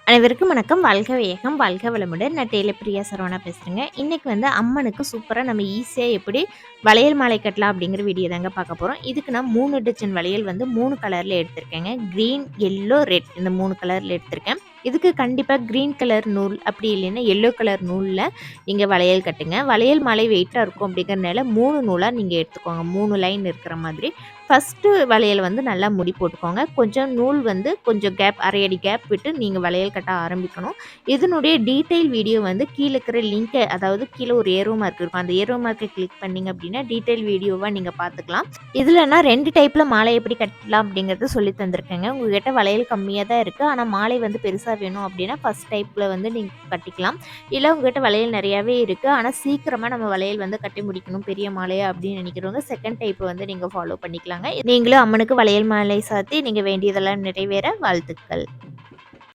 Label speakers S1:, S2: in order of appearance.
S1: அனைவருக்கும் வணக்கம். வாழ்க வையகம், வாழ்க வளமுடன். நான் டெய்லர் பிரியா சரவணா பேசுகிறேங்க. இன்றைக்கி வந்து அம்மனுக்கு சூப்பராக நம்ம ஈஸியாக எப்படி வளையல் மாலை கட்டலாம் அப்படிங்கிற வீடியோ தாங்க பார்க்க போகிறோம். இதுக்கு நான் 3 டஜன் வளையல் வந்து 3 கலரில் எடுத்திருக்கேங்க. க்ரீன், எல்லோ, ரெட் இந்த 3 கலரில் எடுத்திருக்கேன். இதுக்கு கண்டிப்பாக க்ரீன் கலர் நூல் அப்படி இல்லைன்னா எல்லோ கலர் நூலில் நீங்கள் வளையல் கட்டுங்க. வளையல் மாலை வெயிட்டாக இருக்கும் அப்படிங்கிறனால 3 நூலாக நீங்கள் எடுத்துக்கோங்க. 3 லைன் இருக்கிற மாதிரி. ஃபஸ்ட்டு வளையல் வந்து நல்லா முடி போட்டுக்கோங்க. கொஞ்சம் நூல் வந்து கொஞ்சம் கேப், அரை அடி கேப் விட்டு நீங்கள் வளையல் கட்ட ஆரம்பிக்கணும். இதனுடைய டீட்டெயில் வீடியோ வந்து கீழே இருக்கிற லிங்க்கை, அதாவது கீழே ஒரு ஏரோ மார்க் இருக்கும், அந்த ஏரோ மார்க்கை கிளிக் பண்ணிங்க அப்படின்னா டீட்டெயில் வீடியோவாக நீங்கள் பார்த்துக்கலாம். இதில் நான் 2 டைப்பில் மாலை எப்படி கட்டலாம் அப்படிங்கிறது சொல்லி தந்திருக்கேங்க. உங்கள்கிட்ட வளையல் கம்மியாக தான் இருக்குது, ஆனால் மாலை வந்து பெருசாக வேணும் அப்படின்னா ஃபஸ்ட் டைப்பில் வந்து நீங்கள் கட்டிக்கலாம். இல்லை உங்கள்கிட்ட வளையல் நிறையாவே இருக்குது, ஆனால் சீக்கிரமாக நம்ம வளையல் வந்து கட்டி முடிக்கணும் பெரிய மாலையா அப்படின்னு நினைக்கிறவங்க செகண்ட் டைப் வந்து நீங்கள் ஃபாலோ பண்ணிக்கலாம். நீங்களும் அம்மனுக்கு வளையல் மாலை சாத்தி நீங்க வேண்டியதெல்லாம் நிறைவேற வாழ்த்துக்கள்.